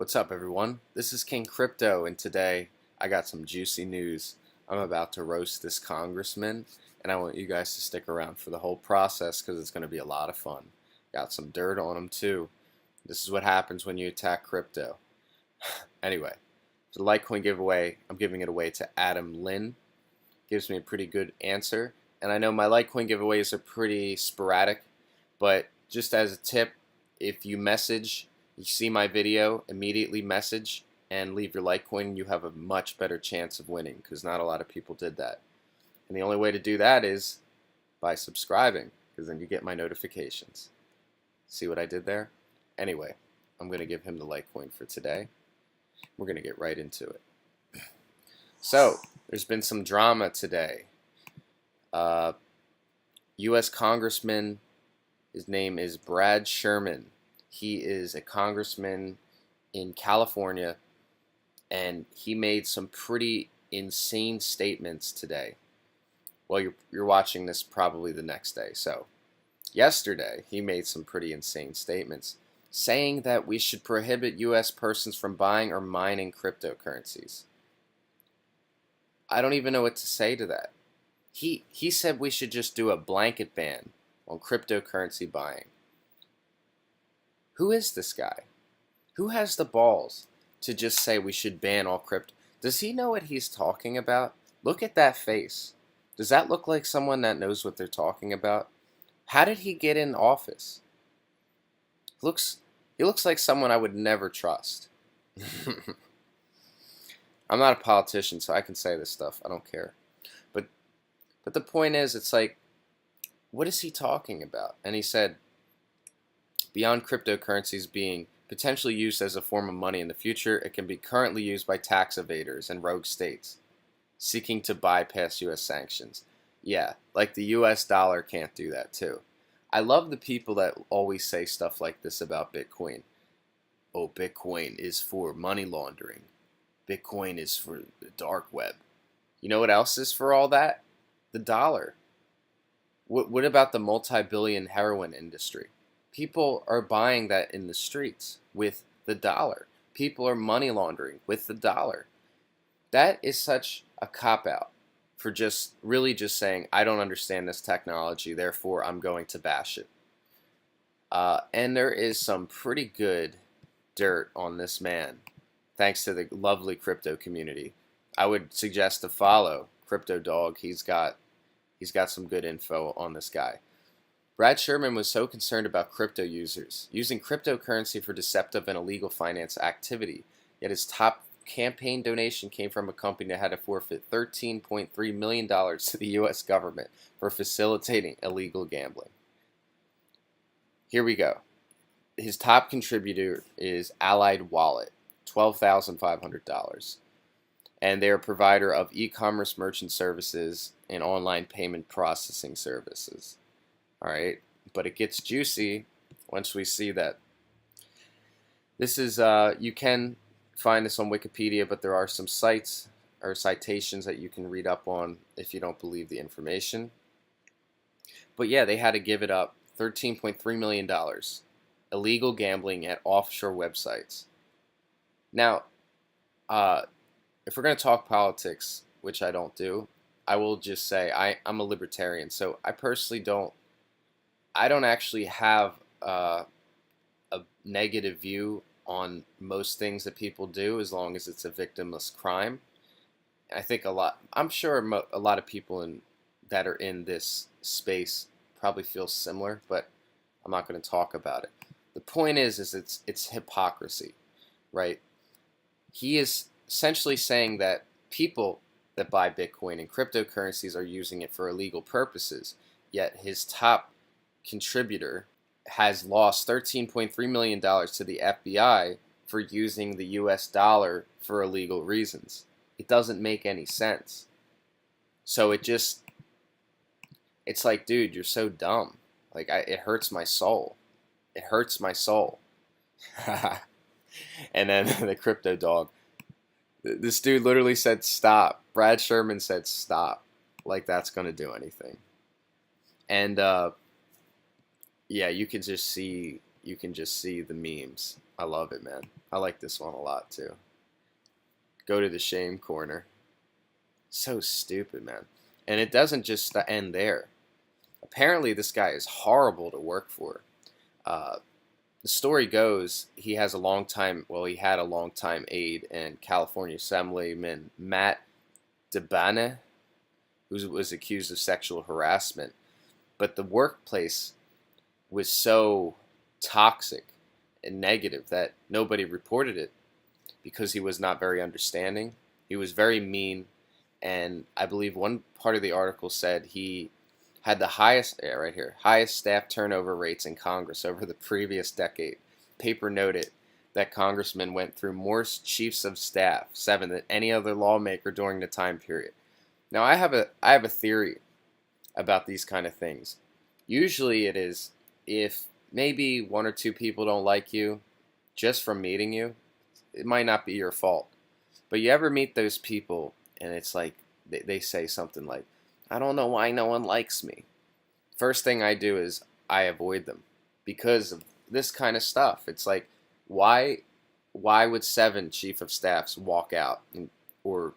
What's up, everyone? This is King Crypto, and today I got some juicy news. I'm about to roast this congressman, and I want you guys to stick around for the whole process because it's going to be a lot of fun. Got some dirt on him, too. This is what happens when you attack crypto. Anyway, for the Litecoin giveaway, I'm giving it away to Adam Lin. Gives me a pretty good answer, and I know my Litecoin giveaways are pretty sporadic, but just as a tip, if you see my video, immediately message and leave your Litecoin, you have a much better chance of winning because not a lot of people did that. And the only way to do that is by subscribing, because then you get my notifications. See what I did there? Anyway, I'm going to give him the Litecoin for today. We're going to get right into it. So, there's been some drama today. U.S. Congressman, his name is Brad Sherman. He is a congressman in California, and he made some pretty insane statements today. Well, you're watching this probably the next day. So, yesterday, he made some pretty insane statements, saying that we should prohibit U.S. persons from buying or mining cryptocurrencies. I don't even know what to say to that. He said we should just do a blanket ban on cryptocurrency buying. Who is this guy? Who has the balls to just say we should ban all crypto? Does he know what he's talking about? Look at that face. Does that look like someone that knows what they're talking about? How did he get in office? He looks like someone I would never trust. I'm not a politician, so I can say this stuff. I don't care. But the point is, it's like, what is he talking about? And he said, beyond cryptocurrencies being potentially used as a form of money in the future, it can be currently used by tax evaders and rogue states seeking to bypass U.S. sanctions. Yeah, like the U.S. dollar can't do that too. I love the people that always say stuff like this about Bitcoin. Oh, Bitcoin is for money laundering. Bitcoin is for the dark web. You know what else is for all that? The dollar. What about the multi-billion heroin industry? People are buying that in the streets with the dollar. People are money laundering with the dollar. That is such a cop-out for just saying, I don't understand this technology, therefore I'm going to bash it. And there is some pretty good dirt on this man, thanks to the lovely crypto community. I would suggest to follow Crypto Dog. He's got some good info on this guy. Brad Sherman was so concerned about crypto users using cryptocurrency for deceptive and illegal finance activity, yet his top campaign donation came from a company that had to forfeit $13.3 million to the U.S. government for facilitating illegal gambling. Here we go. His top contributor is Allied Wallet, $12,500. And they're a provider of e-commerce merchant services and online payment processing services. All right, but it gets juicy once we see that. This is, you can find this on Wikipedia, but there are some sites or citations that you can read up on if you don't believe the information. But yeah, they had to give it up, $13.3 million. Illegal gambling at offshore websites. Now, if we're going to talk politics, which I don't do, I will just say I'm a libertarian, so I personally don't actually have a negative view on most things that people do as long as it's a victimless crime. I think I'm sure a lot of people that are in this space probably feel similar, but I'm not going to talk about it. The point is it's hypocrisy, right? He is essentially saying that people that buy Bitcoin and cryptocurrencies are using it for illegal purposes, yet his top contributor has lost $13.3 million to the FBI for using the US dollar for illegal reasons. It doesn't make any sense. So it's like, dude, you're so dumb. Like, it hurts my soul. It hurts my soul. And then the Crypto Dog. This dude literally said stop. Brad Sherman said stop. Like that's going to do anything. And yeah, you can just see you can just see the memes. I love it, man. I like this one a lot too. Go to the shame corner. So stupid, man. And it doesn't just end there. Apparently, this guy is horrible to work for. Uh, the story goes he had a long-time aide and California Assemblyman Matt DeBane, who was accused of sexual harassment. But the workplace was so toxic and negative that nobody reported it because he was not very understanding. He was very mean, and I believe one part of the article said he had the highest staff turnover rates in Congress over the previous decade. Paper noted that congressmen went through more chiefs of staff, 7, than any other lawmaker during the time period. Now, I have a theory about these kind of things. Usually it is if maybe 1 or 2 people don't like you just from meeting you, it might not be your fault. But you ever meet those people and it's like they say something like, I don't know why no one likes me. First thing I do is I avoid them because of this kind of stuff. It's like, why would 7 chief of staffs walk out? Or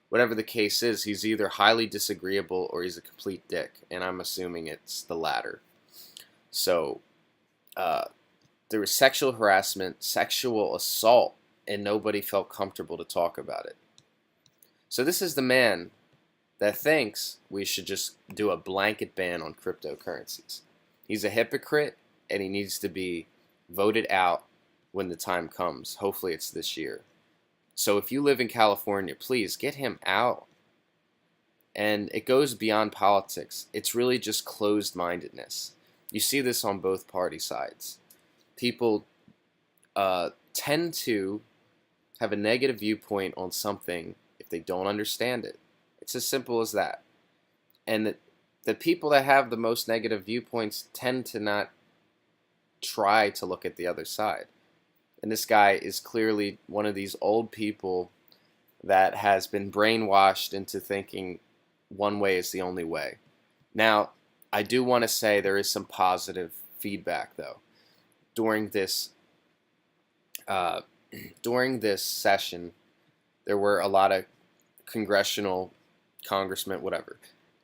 whatever the case is, he's either highly disagreeable or he's a complete dick. And I'm assuming it's the latter. So there was sexual harassment, sexual assault, and nobody felt comfortable to talk about it. So this is the man that thinks we should just do a blanket ban on cryptocurrencies. He's a hypocrite, and he needs to be voted out when the time comes. Hopefully it's this year. So if you live in California, please get him out. And it goes beyond politics. It's really just closed-mindedness. You see this on both party sides. People tend to have a negative viewpoint on something if they don't understand it. It's as simple as that. And the people that have the most negative viewpoints tend to not try to look at the other side. And this guy is clearly one of these old people that has been brainwashed into thinking one way is the only way. Now, I do want to say there is some positive feedback, though. During this session, there were a lot of congressmen, whatever,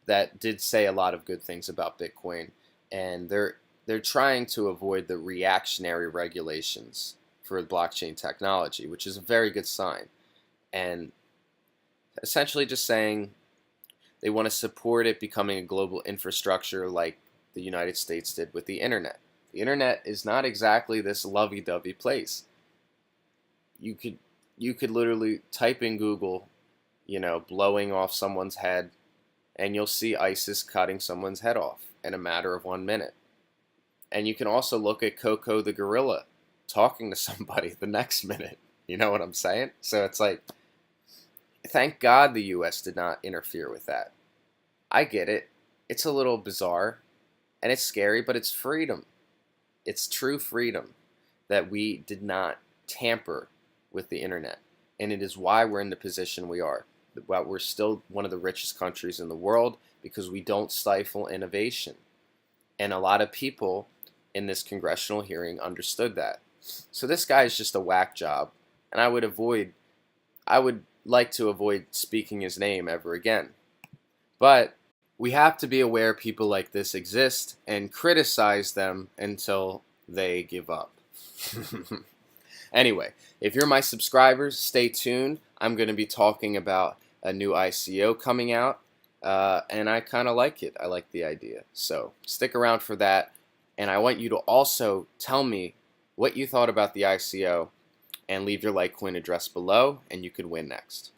that did say a lot of good things about Bitcoin, and they're trying to avoid the reactionary regulations for blockchain technology, which is a very good sign, and essentially just saying they want to support it becoming a global infrastructure like the United States did with the internet. The internet is not exactly this lovey-dovey place. You could literally type in Google, blowing off someone's head, and you'll see ISIS cutting someone's head off in a matter of 1 minute. And you can also look at Coco the gorilla talking to somebody the next minute. You know what I'm saying? So it's like, thank God the U.S. did not interfere with that. I get it. It's a little bizarre, and it's scary, but it's freedom. It's true freedom that we did not tamper with the internet. And it is why we're in the position we are. We're still one of the richest countries in the world because we don't stifle innovation. And a lot of people in this congressional hearing understood that. So this guy is just a whack job, and I would like to avoid speaking his name ever again. But we have to be aware people like this exist and criticize them until they give up. Anyway, if you're my subscribers, stay tuned. I'm going to be talking about a new ICO coming out, and I kind of like it. I like the idea. So stick around for that, and I want you to also tell me what you thought about the ICO and leave your Litecoin address below, and you could win next.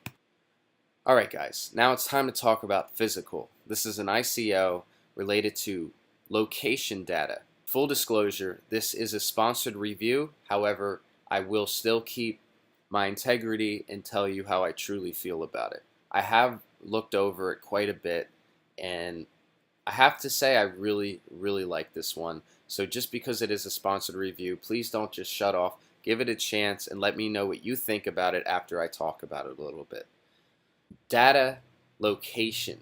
Alright guys, now it's time to talk about Fystical. This is an ICO related to location data. Full disclosure, this is a sponsored review. However, I will still keep my integrity and tell you how I truly feel about it. I have looked over it quite a bit, and I have to say I really, really like this one. So just because it is a sponsored review, please don't just shut off. Give it a chance and let me know what you think about it after I talk about it a little bit. Data location.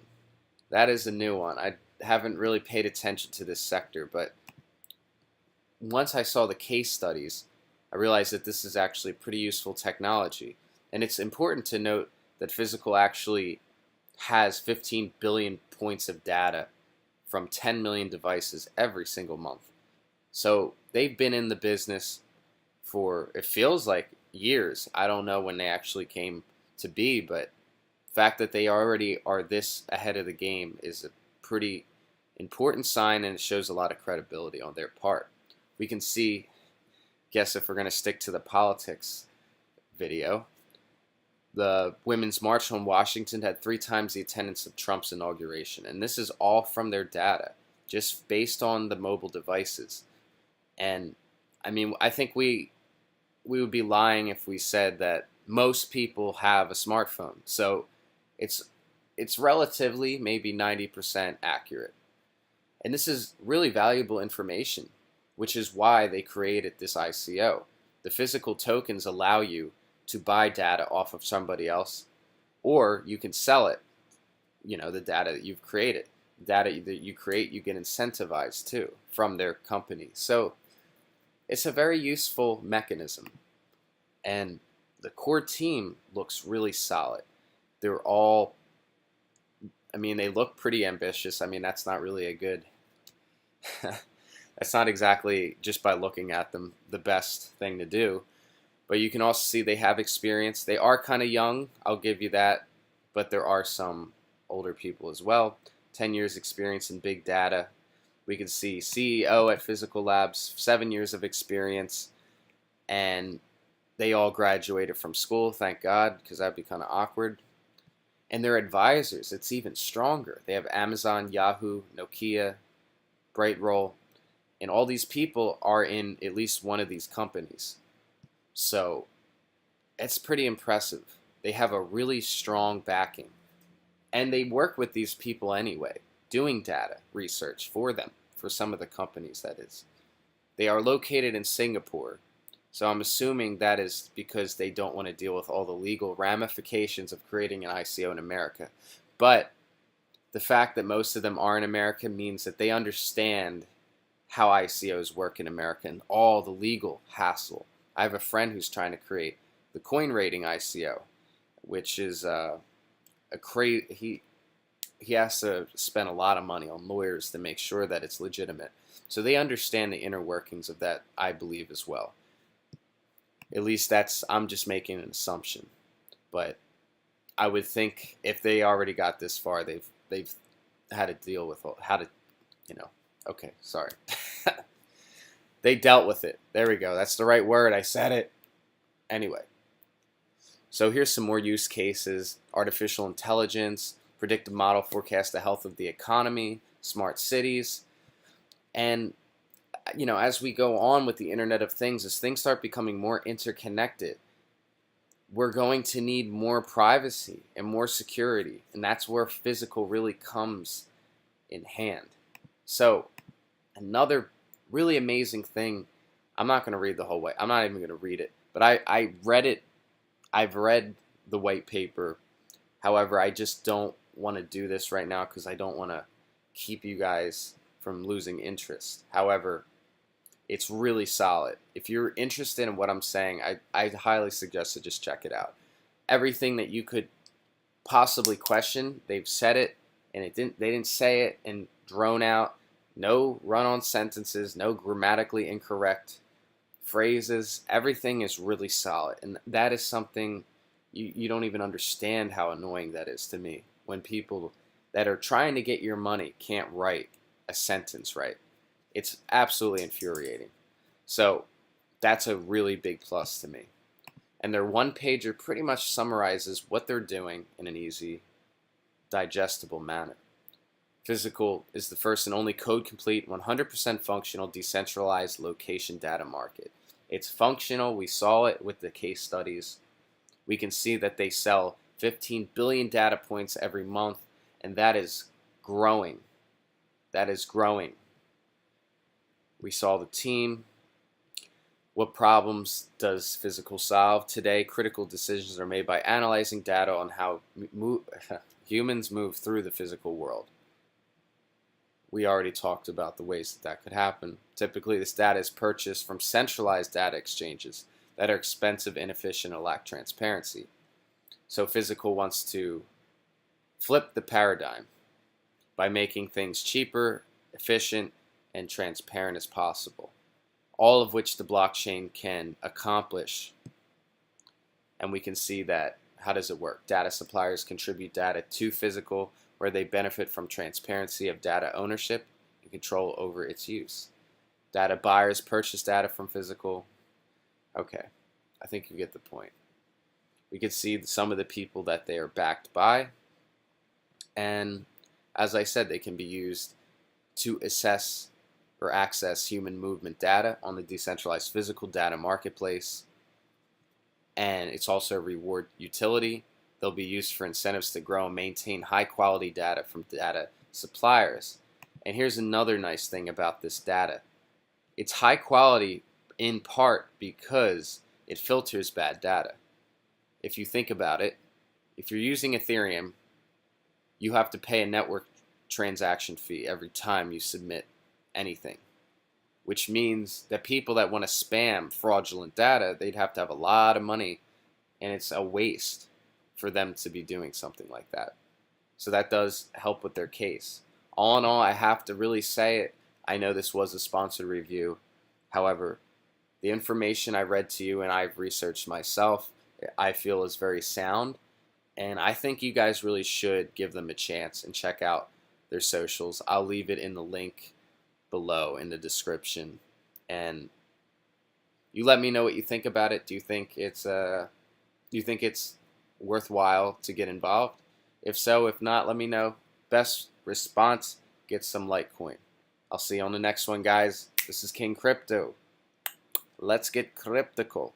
That is a new one. I haven't really paid attention to this sector, but once I saw the case studies, I realized that this is actually pretty useful technology. And it's important to note that Fystical actually has 15 billion points of data from 10 million devices every single month. So they've been in the business for, it feels like, years. I don't know when they actually came to be, but the fact that they already are this ahead of the game is a pretty important sign, and it shows a lot of credibility on their part. We can see, guess if we're going to stick to the politics video, the Women's March on Washington had 3 times the attendance of Trump's inauguration. And this is all from their data, just based on the mobile devices. And I mean, I think we would be lying if we said that most people have a smartphone. So it's relatively maybe 90% accurate. And this is really valuable information, which is why they created this ICO. The physical tokens allow you to buy data off of somebody else, or you can sell it, the data that you've created. Data that you create, you get incentivized too from their company. So it's a very useful mechanism. And the core team looks really solid. They're all, they look pretty ambitious. That's not really a good, that's not exactly, just by looking at them, the best thing to do. But you can also see they have experience. They are kind of young, I'll give you that. But there are some older people as well. 10 years experience in big data. We can see CEO at Fystical Labs, 7 years of experience. And they all graduated from school, thank God, because that'd be kind of awkward. And their advisors, it's even stronger. They have Amazon, Yahoo, Nokia, Brightroll. And all these people are in at least one of these companies. So it's pretty impressive. They have a really strong backing. And they work with these people anyway, doing data research for them, for some of the companies, that is. They are located in Singapore. So I'm assuming that is because they don't want to deal with all the legal ramifications of creating an ICO in America. But the fact that most of them are in America means that they understand how ICOs work in America and all the legal hassle. I have a friend who's trying to create the coin rating ICO, which is he has to spend a lot of money on lawyers to make sure that it's legitimate. So they understand the inner workings of that, I believe, as well. At least I'm just making an assumption. But I would think if they already got this far, they've had to deal with how to, okay, sorry. They dealt with it. There we go. That's the right word. I said it. Anyway. So here's some more use cases. Artificial intelligence, predictive model forecast the health of the economy, smart cities. And, as we go on with the Internet of Things, as things start becoming more interconnected, we're going to need more privacy and more security. And that's where Fystical really comes in hand. So another really amazing thing. I'm not going to read the whole way. I'm not even going to read it. But I read it. I've read the white paper. However, I just don't want to do this right now because I don't want to keep you guys from losing interest. However, it's really solid. If you're interested in what I'm saying, I highly suggest to just check it out. Everything that you could possibly question, they've said it, and they didn't say it and drone out. No run-on sentences, no grammatically incorrect phrases. Everything is really solid. And that is something you don't even understand how annoying that is to me. When people that are trying to get your money can't write a sentence right. It's absolutely infuriating. So that's a really big plus to me. And their one-pager pretty much summarizes what they're doing in an easy, digestible manner. Fystical is the first and only code-complete, 100% functional, decentralized location data market. It's functional. We saw it with the case studies. We can see that they sell 15 billion data points every month, and that is growing. That is growing. We saw the team. What problems does Fystical solve? Today, critical decisions are made by analyzing data on how humans move through the physical world. we already talked about the ways that that could happen. Typically, this data is purchased from centralized data exchanges that are expensive, inefficient, and lack transparency. So Fystical wants to flip the paradigm by making things cheaper, efficient, and transparent as possible, all of which the blockchain can accomplish. And we can see that. How does it work? Data suppliers contribute data to Fystical, where they benefit from transparency of data ownership and control over its use. Data buyers purchase data from Fystical. Okay, I think you get the point. We can see some of the people that they are backed by, and as I said, they can be used to assess or access human movement data on the decentralized physical data marketplace. And it's also a reward utility. They'll be used for incentives to grow and maintain high quality data from data suppliers. And here's another nice thing about this data. It's high quality in part because it filters bad data. If you think about it, if you're using Ethereum, you have to pay a network transaction fee every time you submit anything, which means that people that want to spam fraudulent data, they'd have to have a lot of money, and it's a waste for them to be doing something like that. So that does help with their case. All in all, I have to really say it. I know this was a sponsored review. However, the information I read to you and I've researched myself, I feel is very sound. And I think you guys really should give them a chance and check out their socials. I'll leave it in the link below in the description, and you let me know what you think about it. Do you think it's worthwhile to get involved? If so, if not, let me know. Best response, get some Litecoin. I'll see you on the next one, guys. This is King Crypto. Let's get cryptical.